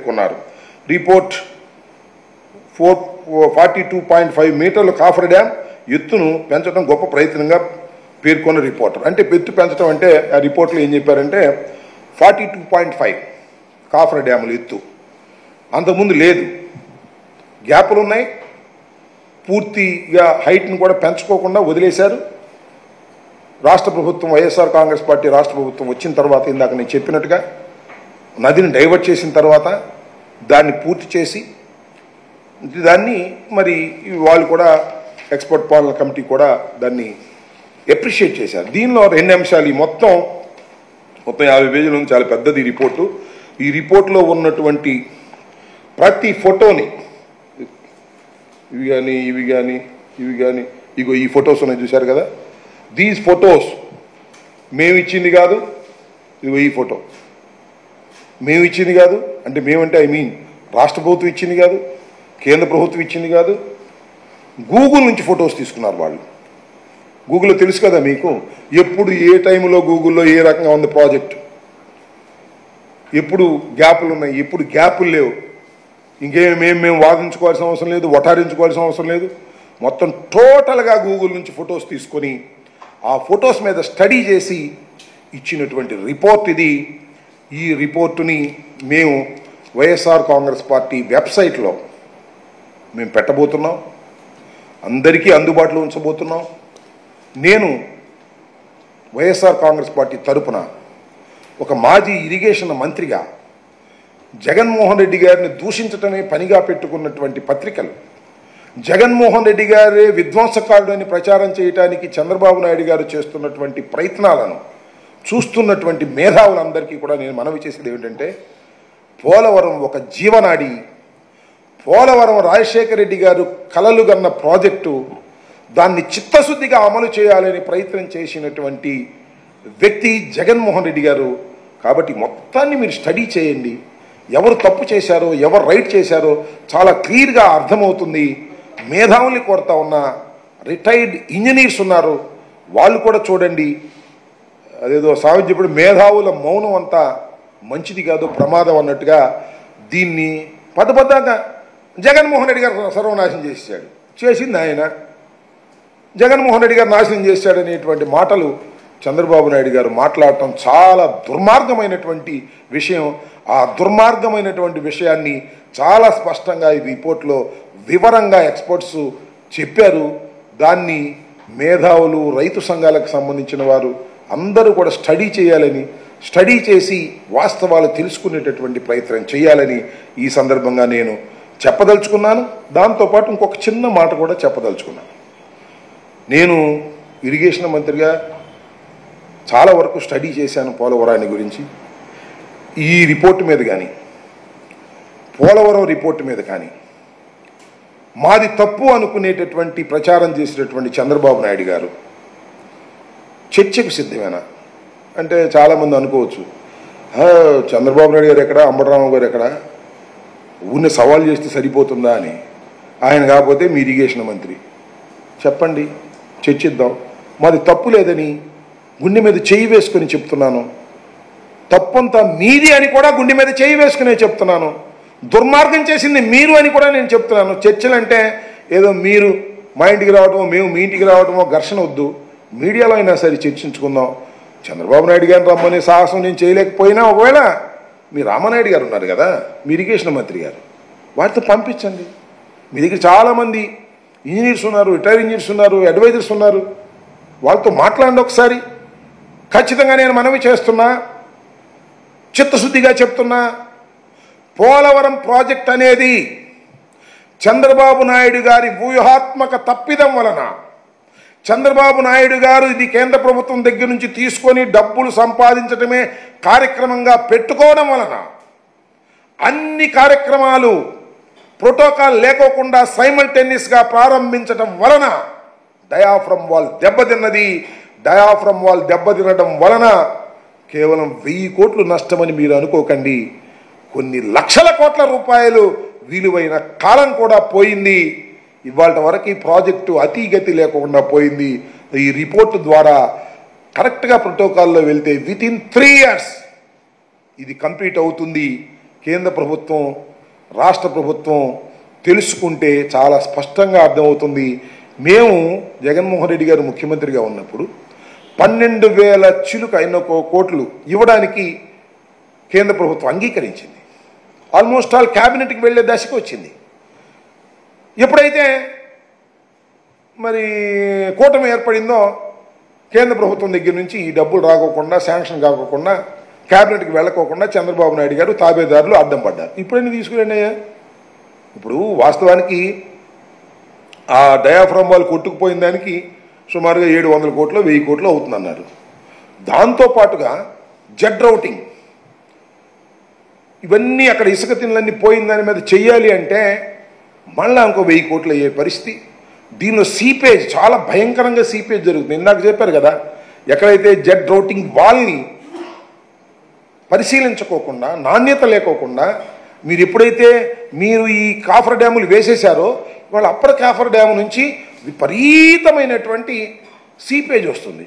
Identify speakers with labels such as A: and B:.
A: పేర్కొన్నారు. రిపోర్ట్ 42.5 మీటర్ల coffer dam ఎత్తును పెంచడం గొప్ప ప్రయత్నంగా పేర్కొన్న రిపోర్టర్. అంటే ఎత్తు పెంచడం అంటే ఆ రిపోర్ట్లో ఏం చెప్పారంటే 42.5 కాఫర్ డ్యాముల ఎత్తు అంతకుముందు లేదు, గ్యాపులు ఉన్నాయి, పూర్తిగా హైట్ని కూడా పెంచుకోకుండా వదిలేశారు. రాష్ట్ర ప్రభుత్వం, వైఎస్ఆర్ కాంగ్రెస్ పార్టీ రాష్ట్ర ప్రభుత్వం వచ్చిన తర్వాత ఇందాక నేను చెప్పినట్టుగా నదిని డైవర్ట్ చేసిన తర్వాత దాన్ని పూర్తి చేసి దాన్ని మరి వాళ్ళు కూడా ఎక్స్పర్ట్ పాలన కమిటీ కూడా దాన్ని అప్రిషియేట్ చేశారు. దీనిలో 2 అంశాలు, ఈ మొత్తం 50 పేజీల నుంచి చాలా పెద్దది ఈ రిపోర్టు. ఈ రిపోర్ట్లో ఉన్నటువంటి ప్రతి ఫోటోని ఇవి కానీ ఇగో ఈ ఫొటోస్ ఉన్నాయి చూశారు కదా, దీస్ ఫొటోస్ మేము ఇచ్చింది కాదు. ఇగో ఈ ఫోటో మేము ఇచ్చింది కాదు, అంటే మేమంటే ఐ మీన్ రాష్ట్ర ప్రభుత్వం ఇచ్చింది కాదు, కేంద్ర ప్రభుత్వం ఇచ్చింది కాదు, గూగుల్ నుంచి ఫొటోస్ తీసుకున్నారు వాళ్ళు. గూగుల్లో తెలుసు కదా మీకు, ఎప్పుడు ఏ టైంలో గూగుల్లో ఏ రకంగా ఉంది ప్రాజెక్టు, ఎప్పుడు గ్యాపులు ఉన్నాయి, ఎప్పుడు గ్యాపులు లేవు. మేము వాదించుకోవాల్సిన అవసరం లేదు, వటారించుకోవాల్సిన అవసరం లేదు. మొత్తం టోటల్గా గూగుల్ నుంచి ఫొటోస్ తీసుకొని ఆ ఫొటోస్ మీద స్టడీ చేసి ఇచ్చినటువంటి రిపోర్ట్ ఇది. ఈ రిపోర్టుని మేము వైఎస్ఆర్ కాంగ్రెస్ పార్టీ వెబ్సైట్లో మేము పెట్టబోతున్నాం, అందరికీ అందుబాటులో ఉంచబోతున్నాం. నేను వైఎస్ఆర్ కాంగ్రెస్ పార్టీ తరపున ఒక మాజీ ఇరిగేషన్ మంత్రిగా జగన్మోహన్ రెడ్డి గారిని దూషించటమే పనిగా పెట్టుకున్నటువంటి పత్రికలు, జగన్మోహన్ రెడ్డి గారే విధ్వంసకారుడని ప్రచారం చేయడానికి చంద్రబాబు నాయుడు గారు చేస్తున్నటువంటి ప్రయత్నాలను చూస్తున్నటువంటి మేధావులందరికీ కూడా నేను మనవి చేసేది ఏమిటంటే, పోలవరం ఒక జీవనాడి, పోలవరం రాజశేఖర రెడ్డి గారు కలలు గన్న ప్రాజెక్టు, దాన్ని చిత్తశుద్ధిగా అమలు చేయాలని ప్రయత్నం చేసినటువంటి వ్యక్తి జగన్మోహన్ రెడ్డి గారు. కాబట్టి మొత్తాన్ని మీరు స్టడీ చేయండి, ఎవరు తప్పు చేశారో ఎవరు రైట్ చేశారో చాలా క్లియర్గా అర్థమవుతుంది. మేధావుల్ని కోరుతా ఉన్న రిటైర్డ్ ఇంజనీర్స్ ఉన్నారు, వాళ్ళు కూడా చూడండి. అదేదో సామెత చెప్పాడు, మేధావుల మౌనం అంతా మంచిది కాదు, ప్రమాదం అన్నట్టుగా దీన్ని పదబద్ధంగా జగన్మోహన్ రెడ్డి గారు సర్వనాశనం చేశాడు, చేసింది ఆయన. జగన్మోహన్ రెడ్డి గారు నాశనం చేశాడనేటువంటి మాటలు చంద్రబాబు నాయుడు గారు మాట్లాడటం చాలా దుర్మార్గమైనటువంటి విషయం. ఆ దుర్మార్గమైనటువంటి విషయాన్ని చాలా స్పష్టంగా ఈ రిపోర్ట్లో వివరంగా ఎక్స్పర్ట్స్ చెప్పారు. దాన్ని మేధావులు, రైతు సంఘాలకు సంబంధించిన వారు అందరూ కూడా స్టడీ చేయాలని, స్టడీ చేసి వాస్తవాలు తెలుసుకునేటటువంటి ప్రయత్నం చేయాలని ఈ సందర్భంగా నేను చెప్పదలుచుకున్నాను. దాంతోపాటు ఇంకొక చిన్న మాట కూడా చెప్పదలుచుకున్నాను. నేను ఇరిగేషన్ మంత్రిగా చాలా వరకు స్టడీ చేశాను పోలవరాన్ని గురించి. ఈ రిపోర్టు మీద కానీ, పోలవరం రిపోర్టు మీద కానీ మాది తప్పు అనుకునేటటువంటి ప్రచారం చేసినటువంటి చంద్రబాబు నాయుడు గారు చర్చకు సిద్ధమేనా అంటే చాలామంది అనుకోవచ్చు, చంద్రబాబు నాయుడు గారు ఎక్కడ, అంబటరామ గారు ఎక్కడ, ఊరిని సవాల్ చేస్తే సరిపోతుందా అని. ఆయన కాకపోతే మీ ఇరిగేషన్ మంత్రి, చెప్పండి, చర్చిద్దాం. మాది తప్పు లేదని గుండె మీద చేయి వేసుకొని చెప్తున్నాను, తప్పంతా మీది అని కూడా గుండె మీద చేయి వేసుకునే చెప్తున్నాను, దుర్మార్గం చేసింది మీరు అని కూడా నేను చెప్తున్నాను. చర్చలు అంటే ఏదో మీరు మా ఇంటికి రావటమో మేము మీ ఇంటికి రావటమో ఘర్షణ వద్దు, మీడియాలో అయినా సరే చర్చించుకుందాం. చంద్రబాబు నాయుడు గారిని రమ్మనే సాహసం నేను చేయలేకపోయినా, ఒకవేళ మీ రామనాయుడు గారు ఉన్నారు కదా, మీ ఇరిగేషన్ మంత్రి గారు, వారితో పంపించండి. మీ దగ్గర చాలామంది ఇంజనీర్స్ ఉన్నారు, రిటైర్ ఇంజనీర్స్ ఉన్నారు, అడ్వైజర్స్ ఉన్నారు, వాళ్ళతో మాట్లాడండి ఒకసారి. ఖచ్చితంగా నేను మనవి చేస్తున్నా, చిత్తశుద్ధిగా చెప్తున్నా, పోలవరం ప్రాజెక్ట్ అనేది చంద్రబాబు నాయుడు గారి వ్యూహాత్మక తప్పిదం వలన, చంద్రబాబు నాయుడు గారు ఇది కేంద్ర ప్రభుత్వం దగ్గర నుంచి తీసుకొని డబ్బులు సంపాదించడమే కార్యక్రమంగా పెట్టుకోవడం వలన, అన్ని కార్యక్రమాలు ప్రోటోకాల్ లేకోకుండా సైమల్టేనియస్గా ప్రారంభించడం వలన డయాఫ్రమ్ వాల్ దెబ్బతిన్నది. డయాఫ్రమ్ వాల్ దెబ్బతినడం వలన కేవలం 1000 కోట్లు నష్టమని మీరు అనుకోకండి, కొన్ని లక్షల కోట్ల రూపాయలు విలువైన కాలం కూడా పోయింది. ఇవాళ వరకు ఈ ప్రాజెక్టు అతిగతి లేకుండా పోయింది. ఈ రిపోర్టు ద్వారా కరెక్ట్గా ప్రోటోకాల్లో వెళ్తే విత్ ఇన్ 3 years ఇది కంప్లీట్ అవుతుంది. కేంద్ర ప్రభుత్వం రాష్ట్ర ప్రభుత్వం తెలుసుకుంటే చాలా స్పష్టంగా అర్థమవుతుంది. మేము జగన్మోహన్ రెడ్డి గారు ముఖ్యమంత్రిగా ఉన్నప్పుడు 12,000 చిలుక కోట్లు ఇవ్వడానికి కేంద్ర ప్రభుత్వం అంగీకరించింది. ఆల్మోస్ట్ ఆల్ క్యాబినెట్కి వెళ్ళే దశకు వచ్చింది. ఎప్పుడైతే మరి కూటమి ఏర్పడిందో కేంద్ర ప్రభుత్వం దగ్గర నుంచి ఈ డబ్బులు రాకోకుండా, శాంక్షన్ కాకోకుండా, క్యాబినెట్కి వెళ్ళకోకుండా చంద్రబాబు నాయుడు గారు తాబేదారులు అడ్డం పడ్డారు. ఇప్పుడైనా తీసుకురండి అయ్యా. ఇప్పుడు వాస్తవానికి ఆ డయాఫ్రామ్ వాళ్ళు కొట్టుకుపోయిన దానికి సుమారుగా 700 కోట్లు 1000 కోట్లు అవుతుందన్నారు. దాంతోపాటుగా జెడ్ రౌటింగ్ ఇవన్నీ అక్కడ ఇసుక తిన్నలన్నీ పోయిన దాని మీద చెయ్యాలి అంటే మళ్ళీ ఇంకో 1000 కోట్లు అయ్యే పరిస్థితి. దీనిలో సీపేజ్ చాలా భయంకరంగా సీపేజ్ జరుగుతుంది. ఇందాక చెప్పారు కదా, ఎక్కడైతే జెడ్ రౌటింగ్ వాల్ని పరిశీలించుకోకుండా, నాణ్యత లేకోకుండా మీరు ఎప్పుడైతే మీరు ఈ కాఫర్ డ్యాములు వేసేశారో ఇవాళ అప్పర్ కాఫర్ డ్యాము నుంచి విపరీతమైనటువంటి సీపేజ్ వస్తుంది.